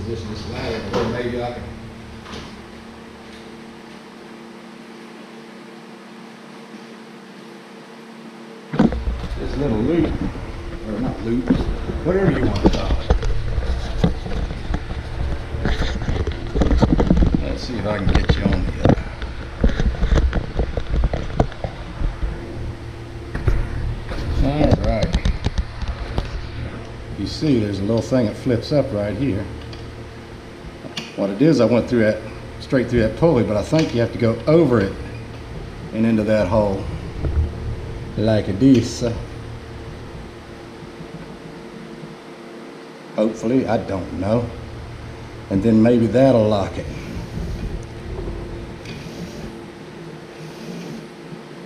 position this ladder, or maybe I can. This little loop, or not loop, whatever you want to call it. Let's see if I can get you on the Alright. You see there's a little thing that flips up right here. What it is, I went through that, straight through that pulley, but I think you have to go over it and into that hole. Like this. Hopefully, I don't know. And then maybe that'll lock it.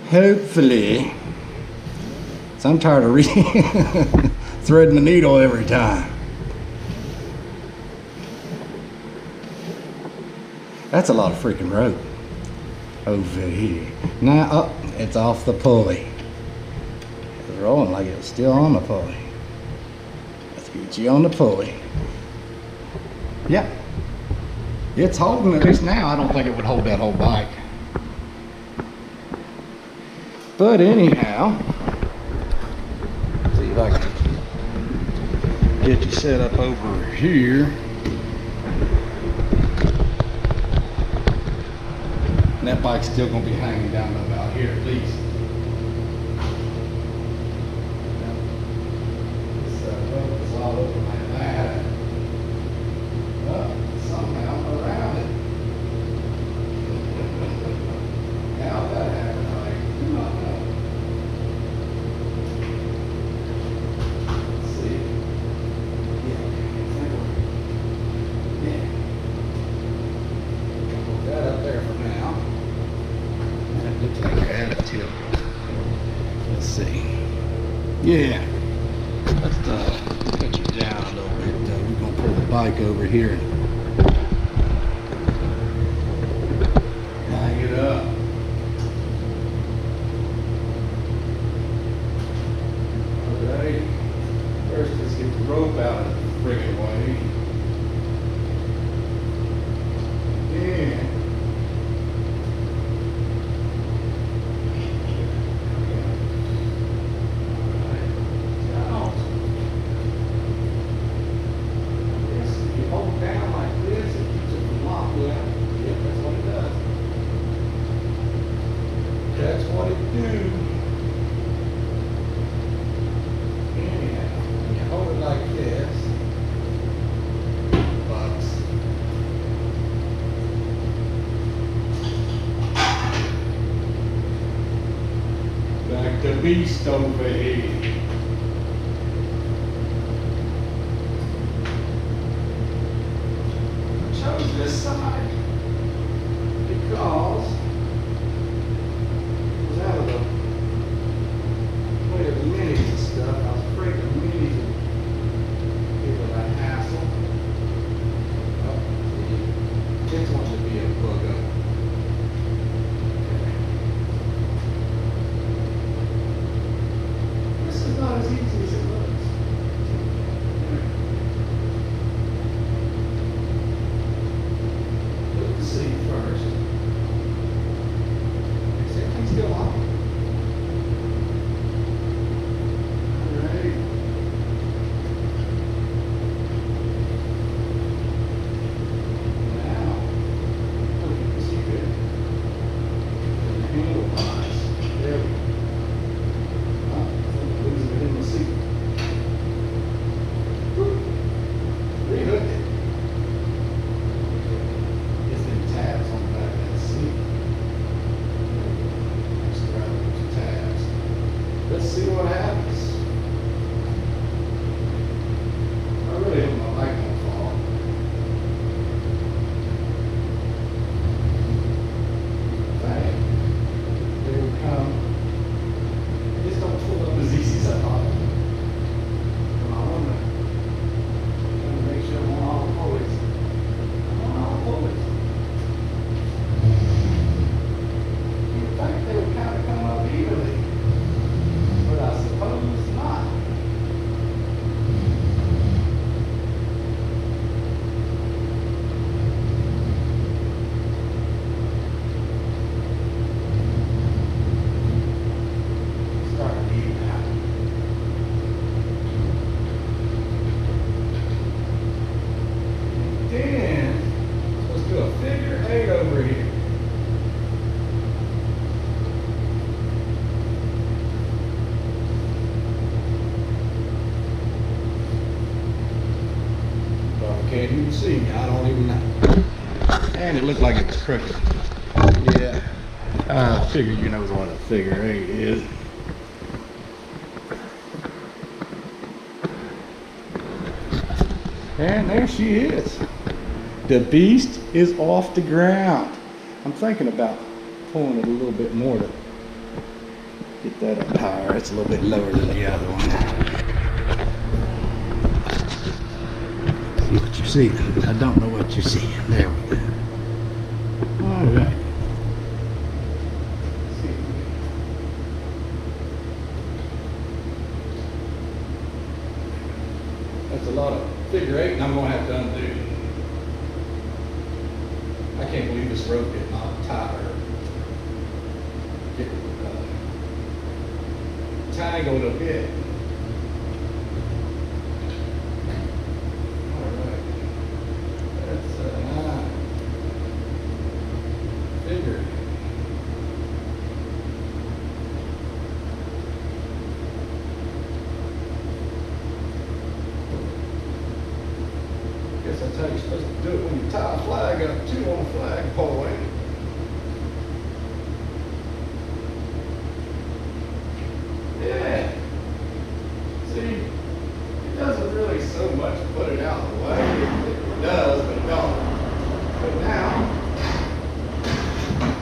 Hopefully. So I'm tired of threading the needle every time. That's a lot of freaking rope over here. Now, oh, it's off the pulley. It's rolling like it's still on the pulley. Let's get you on the pulley. Yeah, it's holding, at least now. I don't think it would hold that whole bike. But anyhow, see if I can get you set up over here. And that bike's still going to be hanging down about here at least. It's all over like that. Somehow around it. How that happened, I do not know. Let's see. Yeah. Put that up there for now. That looks like I had a tip. Let's see. Yeah. Let's put you down a little bit. We're going to pull the bike over here. Hang it up. Alright. First, let's get the rope out of the friggin' way. Yeah. That's what it do. Anyhow, when you hold it like this, box. Back to beast over here. I chose this side because out of the way of the minis and stuff. I was afraid the minis would give it a hassle. Oh, this one should be a plug up. Okay. This is can't even see me. I don't even know. And it looked like it was crooked. Yeah. I figure you know what a figure 8 is. And there she is. The beast is off the ground. I'm thinking about pulling it a little bit more to get that up higher. It's a little bit lower than the other one. See what you see. I don't know what you're seeing. There we go. All right. That's a lot of figure 8, and I'm going to have to undo. I can't believe this rope did not tie or get tangled a bit. All right. That's figure. Guess that's how you're supposed to do it when you tie a flag up, too, on a flagpole, ain't it? Yeah. See, it doesn't really so much put it out of the way. It does, but it don't. But now,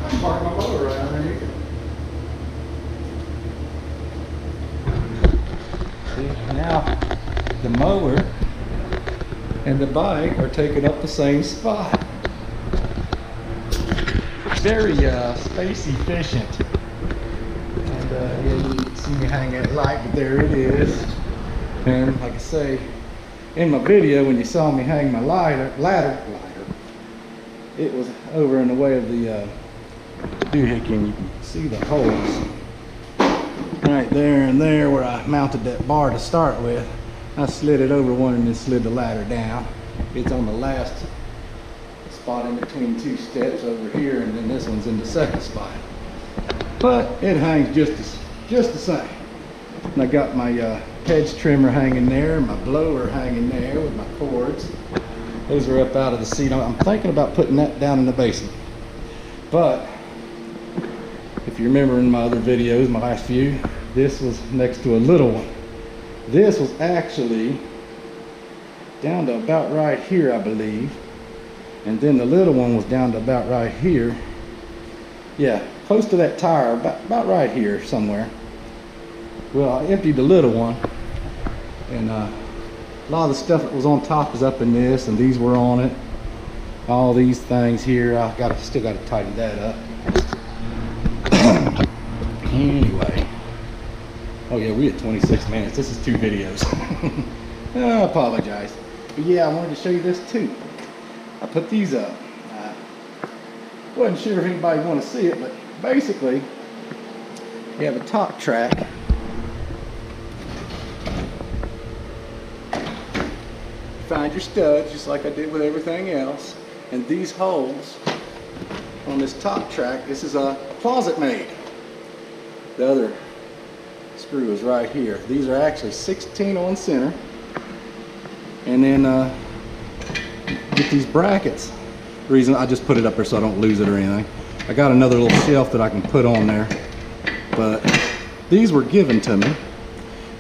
I park my motor right underneath it. See, now the mower and the bike are taking up the same spot. Very space efficient. And yeah, you can see me hang that light, but there it is. And like I say, in my video when you saw me hang my ladder, it was over in the way of the doohickey, and you can see the holes right there and there where I mounted that bar to start with. I slid it over one and then slid the ladder down. It's on the last spot in between 2 steps over here, and then this one's in the second spot. But it hangs just the same. And I got my hedge trimmer hanging there, my blower hanging there with my cords. Those are up out of the seat. I'm thinking about putting that down in the basement. But if you remember in my other videos, my last few, this was next to a little one. This was actually down to about right here, I believe. And then the little one was down to about right here. Yeah, close to that tire, about right here somewhere. Well, I emptied the little one. And a lot of the stuff that was on top is up in this, and these were on it. All these things here, still got to tighten that up. Anyway. Oh yeah, we had 26 minutes. This is 2 videos. I apologize. But yeah, I wanted to show you this too. I put these up. I wasn't sure if anybody wanted to see it, but basically, you have a top track. You find your studs, just like I did with everything else. And these holes on this top track, this is a closet made. The other screw is right here. These are actually 16 on center, and then get these brackets. The reason I just put it up there so I don't lose it or anything. I got another little shelf that I can put on there, but these were given to me,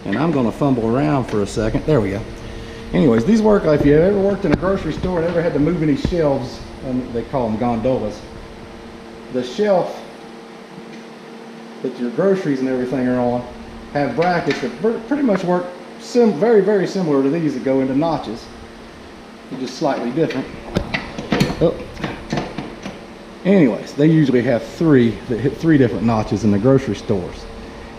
and I'm gonna fumble around for a second. There we go. Anyways, these work if you ever worked in a grocery store and ever had to move any shelves, they call them gondolas. The shelf that your groceries and everything are on have brackets that pretty much work very, very similar to these that go into notches. They're just slightly different. Oh. Anyways, they usually have 3 that hit 3 different notches in the grocery stores.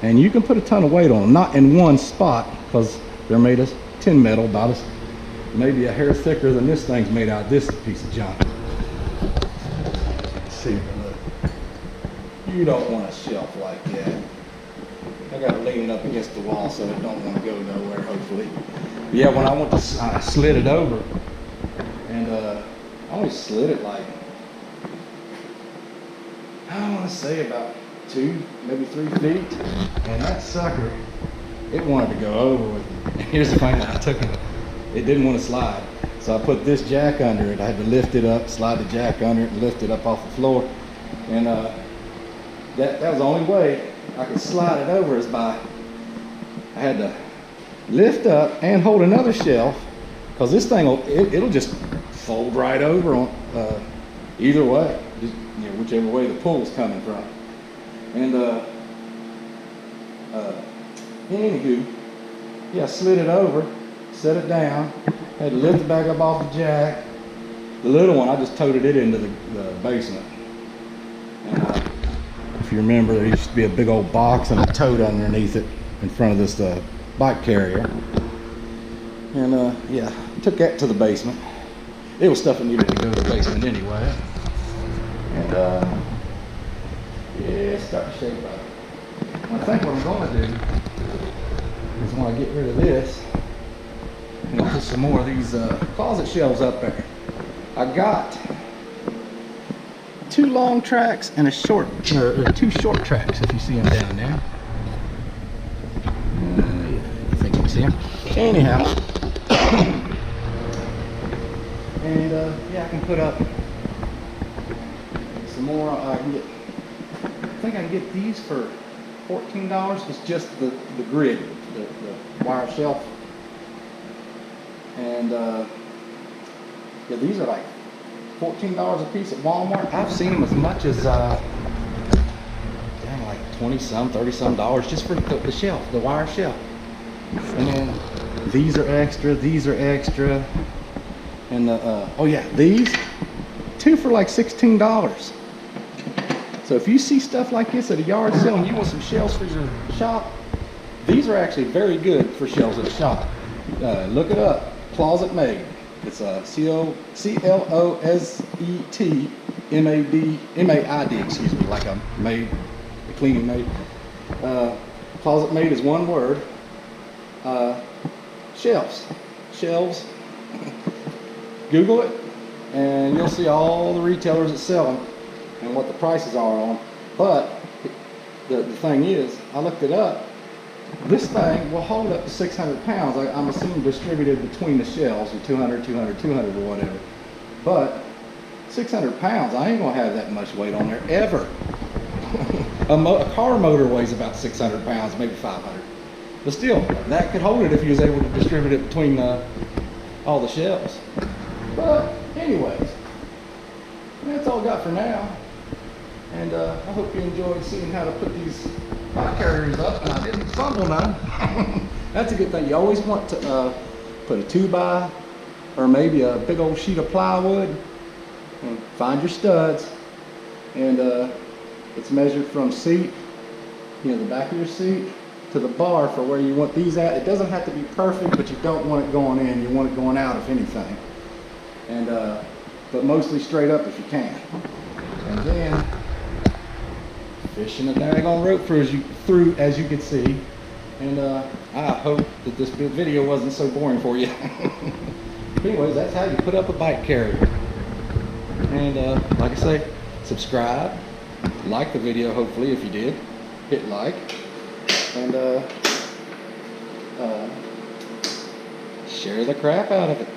And you can put a ton of weight on them, not in one spot, because they're made of tin metal, about as maybe a hair thicker than this thing's made out of this piece of junk. Let's see, look. You don't want a shelf like that. I got to lean it up against the wall so it don't want to go nowhere, hopefully. Yeah, when I went to, I slid it over, and I only slid it like, I want to say about 2, maybe 3 feet, and that sucker, it wanted to go over with me. And here's the thing that I took it didn't want to slide. So I put this jack under it. I had to lift it up, slide the jack under it, and lift it up off the floor. And that was the only way I could slide it over, is by, I had to lift up and hold another shelf, because this thing it'll just fold right over on either way, just, you know, whichever way the pull's coming from. And anywho, yeah, I slid it over, set it down, had to lift it back up off the jack. The little one, I just toted it into the basement. And if you remember, there used to be a big old box and a tote underneath it in front of this bike carrier. And yeah, took that to the basement. It was stuff that needed to go to the basement anyway. And yeah, it's starting to shake up. I think what I'm going to do is, when I get rid of this, I'm going to put some more of these closet shelves up there. I got 2 long tracks and a short, or 2 short tracks, if you see them down there. I think you can see them. Anyhow, and yeah, I can put up some more. I think I can get these for $14. It's just the grid, the wire shelf. And yeah, these are like $14 a piece at Walmart. I've seen them as much as like 20-some, $30-some just for the shelf, the wire shelf. And then these are extra, and oh yeah, these 2 for like $16. So if you see stuff like this at a yard sale and you want some shelves for your shop, these are actually very good for shelves at a shop. Look it up, Closet Made. It's C-L-O-S-E-T-M-A-D, excuse me, like a maid, a cleaning maid. Closet Made is one word. Shelves. Google it, and you'll see all the retailers that sell them and what the prices are on them. But the thing is, I looked it up. This thing will hold up to 600 pounds. I'm assuming distributed between the shelves, or 200, 200, 200, or whatever. But 600 pounds, I ain't gonna have that much weight on there ever. A car motor weighs about 600 pounds, maybe 500. But still, that could hold it if you was able to distribute it between all the shelves. But anyways, that's all I got for now. And I hope you enjoyed seeing how to put these bike carriers up, and I didn't fumble none. That's a good thing. You always want to put a 2x or maybe a big old sheet of plywood, and find your studs. And it's measured from seat, you know, the back of your seat, to the bar for where you want these at. It doesn't have to be perfect, but you don't want it going in. You want it going out, if anything. And but mostly straight up if you can. And then fishing a daggone rope through as you can see. And I hope that this video wasn't so boring for you. Anyways, that's how you put up a bike carrier. And like I say, subscribe, like the video, hopefully, if you did, hit like, and share the crap out of it.